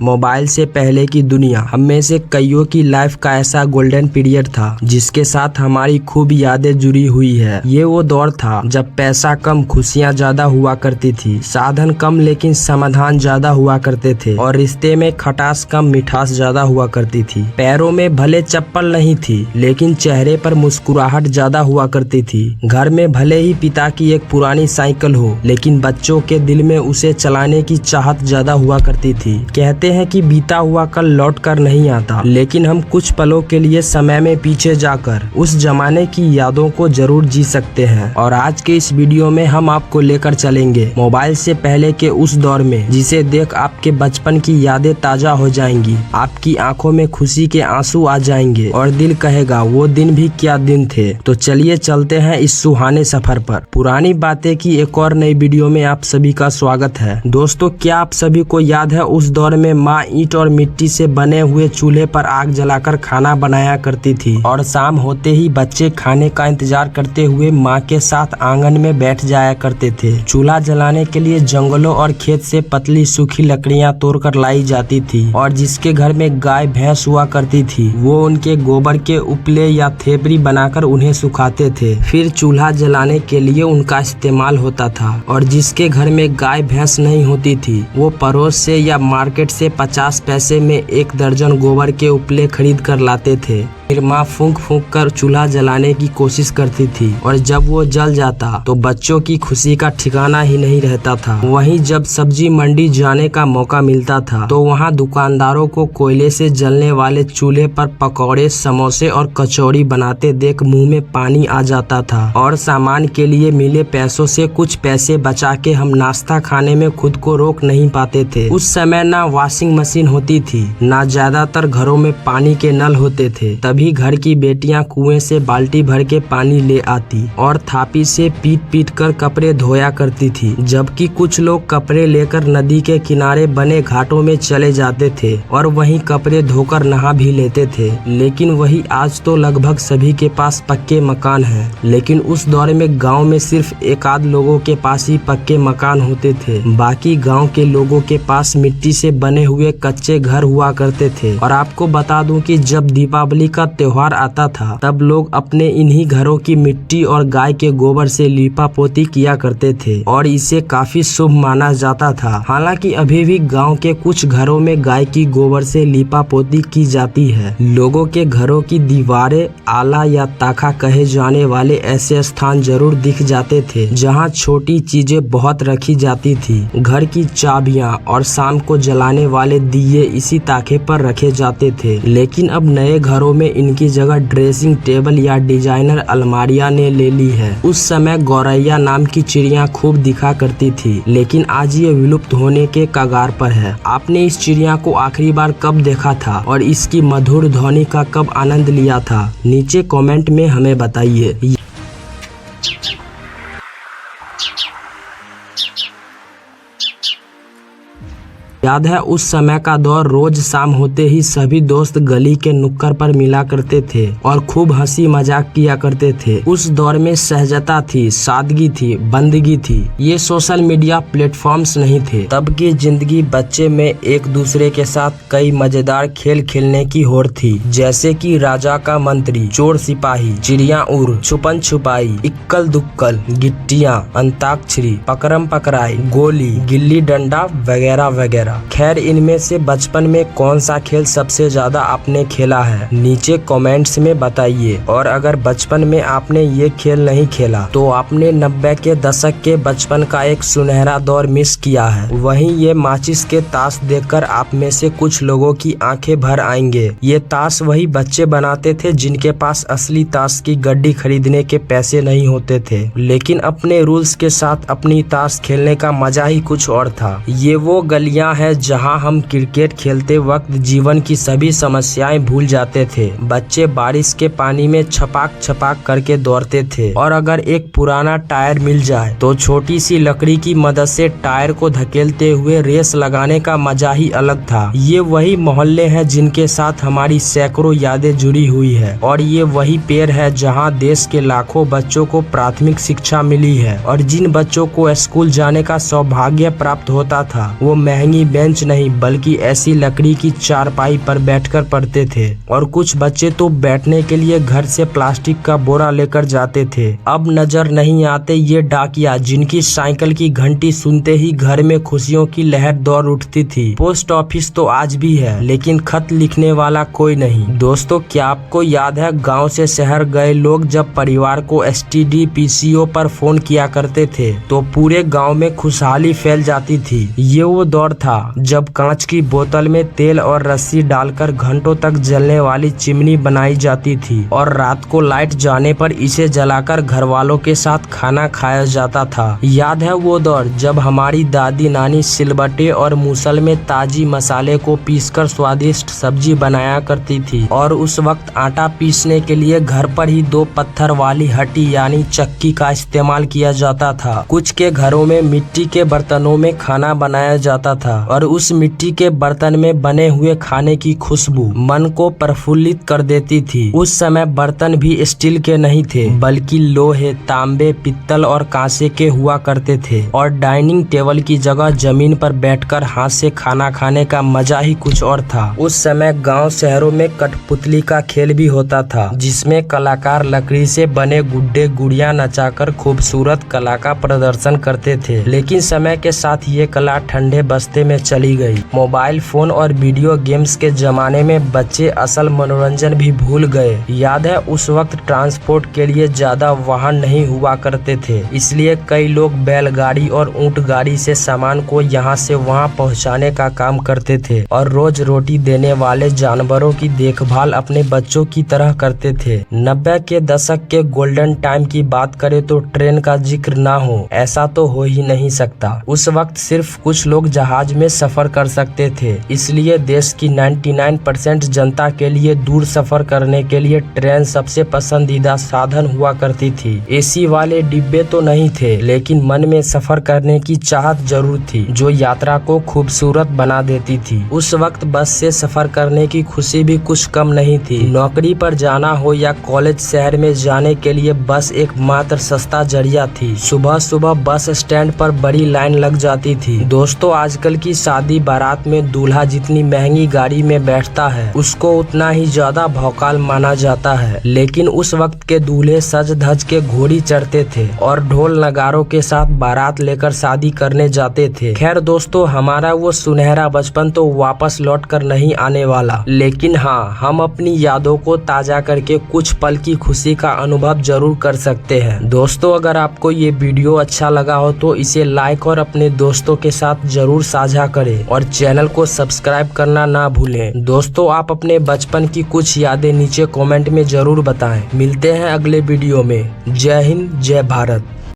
Mobile से पहले की दुनिया हम में से कईयों की लाइफ का ऐसा गोल्डन पीरियड था जिसके साथ हमारी खूब यादें जुड़ी हुई है। ये वो दौर था जब पैसा कम, खुशियाँ ज्यादा हुआ करती थी, साधन कम लेकिन समाधान ज्यादा हुआ करते थे और रिश्ते में खटास कम, मिठास ज्यादा हुआ करती थी। पैरों में भले चप्पल नहीं थी लेकिन चेहरे पर मुस्कुराहट ज्यादा हुआ करती थी। घर में भले ही पिता की एक पुरानी साइकिल हो लेकिन बच्चों के दिल में उसे चलाने की चाहत ज्यादा हुआ करती थी। कहते हैं कि बीता हुआ कल लौट कर नहीं आता, लेकिन हम कुछ पलों के लिए समय में पीछे जाकर उस जमाने की यादों को जरूर जी सकते हैं। और आज के इस वीडियो में हम आपको लेकर चलेंगे मोबाइल से पहले के उस दौर में जिसे देख आपके बचपन की यादें ताजा हो जाएंगी, आपकी आंखों में खुशी के आंसू आ जाएंगे और दिल कहेगा वो दिन भी क्या दिन थे। तो चलिए चलते हैं इस सुहाने सफर पर। पुरानी बातें की एक और नई वीडियो में आप सभी का स्वागत है। दोस्तों, क्या आप सभी को याद है उस दौर में माँ ईंट और मिट्टी से बने हुए चूल्हे पर आग जलाकर खाना बनाया करती थी और शाम होते ही बच्चे खाने का इंतजार करते हुए माँ के साथ आंगन में बैठ जाया करते थे। चूल्हा जलाने के लिए जंगलों और खेत से पतली सूखी लकड़ियाँ तोड़कर लाई जाती थी और जिसके घर में गाय भैंस हुआ करती थी वो उनके गोबर के उपले या थेपरी बनाकर उन्हें सुखाते थे। फिर चूल्हा जलाने के लिए उनका इस्तेमाल होता था और जिसके घर में गाय भैंस नहीं होती थी वो पड़ोस से या मार्केट से 50 पैसे में 1 दर्जन गोबर के उपले खरीद कर लाते थे। फिर माँ फूंक फूंक कर चूल्हा जलाने की कोशिश करती थी और जब वो जल जाता तो बच्चों की खुशी का ठिकाना ही नहीं रहता था। वहीं जब सब्जी मंडी जाने का मौका मिलता था तो वहाँ दुकानदारों को कोयले से जलने वाले चूल्हे पर पकौड़े, समोसे और कचौड़ी बनाते देख मुंह में पानी आ जाता था और सामान के लिए मिले पैसों से कुछ पैसे बचा के हम नाश्ता खाने में खुद को रोक नहीं पाते थे। उस समय ना वॉशिंग मशीन होती थी, ना ज्यादातर घरों में पानी के नल होते थे। तभी घर की बेटियां कुएं से बाल्टी भर के पानी ले आती और थापी से पीट पीट कर कपड़े धोया करती थी, जबकि कुछ लोग कपड़े लेकर नदी के किनारे बने घाटों में चले जाते थे और वहीं कपड़े धोकर नहा भी लेते थे। लेकिन वही आज तो लगभग सभी के पास पक्के मकान हैं, लेकिन उस दौर में गांव में सिर्फ एक आध लोगों के पास ही पक्के मकान होते थे। बाकी गांव के लोगों के पास मिट्टी से बने हुए कच्चे घर हुआ करते थे। और आपको बता दूं कि जब दीपावली का त्योहार आता था तब लोग अपने इन्हीं घरों की मिट्टी और गाय के गोबर से लीपा पोती किया करते थे और इसे काफी शुभ माना जाता था। हालांकि अभी भी गांव के कुछ घरों में गाय की गोबर से लीपा पोती की जाती है। लोगों के घरों की दीवारें आला या ताखा कहे जाने वाले ऐसे स्थान जरूर दिख जाते थे जहां छोटी चीजें बहुत रखी जाती थी। घर की चाबियां और शाम को जलाने वाले दिए इसी ताखे पर रखे जाते थे। लेकिन अब नए घरों में इनकी जगह ड्रेसिंग टेबल या डिजाइनर अलमारियां ने ले ली है। उस समय गौरैया नाम की चिड़िया खूब दिखा करती थी, लेकिन आज ये विलुप्त होने के कगार पर है। आपने इस चिड़िया को आखिरी बार कब देखा था और इसकी मधुर ध्वनि का कब आनंद लिया था? नीचे कमेंट में हमें बताइए। याद है उस समय का दौर, रोज शाम होते ही सभी दोस्त गली के नुक्कड़ पर मिला करते थे और खूब हंसी मजाक किया करते थे। उस दौर में सहजता थी, सादगी थी, बंदगी थी। ये सोशल मीडिया प्लेटफॉर्म्स नहीं थे। तब की जिंदगी बच्चे में एक दूसरे के साथ कई मजेदार खेल खेलने की होड़ थी, जैसे कि राजा का मंत्री, चोर सिपाही, चिड़िया उड़, छुपन छुपाई, इक्कल दुक्कल, गिट्टियां, अंताक्षरी, पकड़म पकड़ाई, गोली, गिल्ली डंडा वगैरह वगैरह। खैर, इनमें से बचपन में कौन सा खेल सबसे ज्यादा आपने खेला है? नीचे कमेंट्स में बताइए। और अगर बचपन में आपने ये खेल नहीं खेला तो आपने 90 के दशक के बचपन का एक सुनहरा दौर मिस किया है। वहीं ये माचिस के ताश देखकर आप में से कुछ लोगों की आंखें भर आएंगे। ये ताश वही बच्चे बनाते थे जिनके पास असली ताश की गड्डी खरीदने के पैसे नहीं होते थे, लेकिन अपने रूल्स के साथ अपनी ताश खेलने का मजा ही कुछ और था। ये वो गलियां है जहां हम क्रिकेट खेलते वक्त जीवन की सभी समस्याएं भूल जाते थे। बच्चे बारिश के पानी में छपाक छपाक करके दौड़ते थे और अगर एक पुराना टायर मिल जाए तो छोटी सी लकड़ी की मदद से टायर को धकेलते हुए रेस लगाने का मजा ही अलग था। ये वही मोहल्ले हैं जिनके साथ हमारी सैकड़ों यादें जुड़ी हुई है और ये वही पेड़ है जहाँ देश के लाखों बच्चों को प्राथमिक शिक्षा मिली है। और जिन बच्चों को स्कूल जाने का सौभाग्य प्राप्त होता था वो महंगी बेंच नहीं बल्कि ऐसी लकड़ी की चारपाई पर बैठकर पढ़ते थे, और कुछ बच्चे तो बैठने के लिए घर से प्लास्टिक का बोरा लेकर जाते थे। अब नजर नहीं आते ये डाकिया जिनकी साइकिल की घंटी सुनते ही घर में खुशियों की लहर दौड़ उठती थी। पोस्ट ऑफिस तो आज भी है लेकिन खत लिखने वाला कोई नहीं। दोस्तों, क्या आपको याद है गांव से शहर गए लोग जब परिवार को STD PCO पर फोन किया करते थे तो पूरे गांव में खुशहाली फैल जाती थी। ये वो दौर था जब कांच की बोतल में तेल और रस्सी डालकर घंटों तक जलने वाली चिमनी बनाई जाती थी और रात को लाइट जाने पर इसे जलाकर घर वालों के साथ खाना खाया जाता था। याद है वो दौर जब हमारी दादी नानी सिलबट्टे और मूसल में ताजी मसाले को पीसकर स्वादिष्ट सब्जी बनाया करती थी, और उस वक्त आटा पीसने के लिए घर पर ही 2 पत्थर वाली हटी यानी चक्की का इस्तेमाल किया जाता था। कुछ के घरों में मिट्टी के बर्तनों में खाना बनाया जाता था और उस मिट्टी के बर्तन में बने हुए खाने की खुशबू मन को प्रफुल्लित कर देती थी। उस समय बर्तन भी स्टील के नहीं थे बल्कि लोहे, तांबे, पित्तल और कांसे के हुआ करते थे, और डाइनिंग टेबल की जगह जमीन पर बैठकर हाथ से खाना खाने का मजा ही कुछ और था। उस समय गांव शहरों में कठपुतली का खेल भी होता था जिसमें कलाकार लकड़ी से बने गुड्डे गुड़िया नचाकर खूबसूरत कला का प्रदर्शन करते थे। लेकिन समय के साथ ये कला ठंडे बस्ते में चली गई। मोबाइल फोन और वीडियो गेम्स के जमाने में बच्चे असल मनोरंजन भी भूल गए। याद है उस वक्त ट्रांसपोर्ट के लिए ज्यादा वाहन नहीं हुआ करते थे, इसलिए कई लोग बैलगाड़ी और ऊंट गाड़ी से सामान को यहाँ से वहाँ पहुँचाने का काम करते थे और रोज रोटी देने वाले जानवरों की देखभाल अपने बच्चों की तरह करते थे। 90 के दशक के गोल्डन टाइम की बात करें तो ट्रेन का जिक्र ना हो ऐसा तो हो ही नहीं सकता। उस वक्त सिर्फ कुछ लोग जहाज में सफर कर सकते थे, इसलिए देश की 99% जनता के लिए दूर सफर करने के लिए ट्रेन सबसे पसंदीदा साधन हुआ करती थी। AC वाले डिब्बे तो नहीं थे लेकिन मन में सफर करने की चाहत जरूर थी जो यात्रा को खूबसूरत बना देती थी। उस वक्त बस से सफर करने की खुशी भी कुछ कम नहीं थी। नौकरी पर जाना हो या कॉलेज शहर में जाने के लिए बस एकमात्र सस्ता जरिया थी। सुबह सुबह बस स्टैंड पर बड़ी लाइन लग जाती थी। दोस्तों, आजकल की शादी बारात में दूल्हा जितनी महंगी गाड़ी में बैठता है उसको उतना ही ज्यादा भौकाल माना जाता है, लेकिन उस वक्त के दूल्हे सज धज के घोड़ी चढ़ते थे और ढोल नगारों के साथ बारात लेकर शादी करने जाते थे। खैर दोस्तों, हमारा वो सुनहरा बचपन तो वापस लौट कर नहीं आने वाला, लेकिन हाँ, हम अपनी यादों को ताजा करके कुछ पल की खुशी का अनुभव जरूर कर सकते हैं। दोस्तों, अगर आपको ये वीडियो अच्छा लगा हो तो इसे लाइक और अपने दोस्तों के साथ जरूर साझा करें और चैनल को सब्सक्राइब करना ना भूलें। दोस्तों, आप अपने बचपन की कुछ यादें नीचे कमेंट में जरूर बताएं। मिलते हैं अगले वीडियो में। जय हिंद, जय भारत।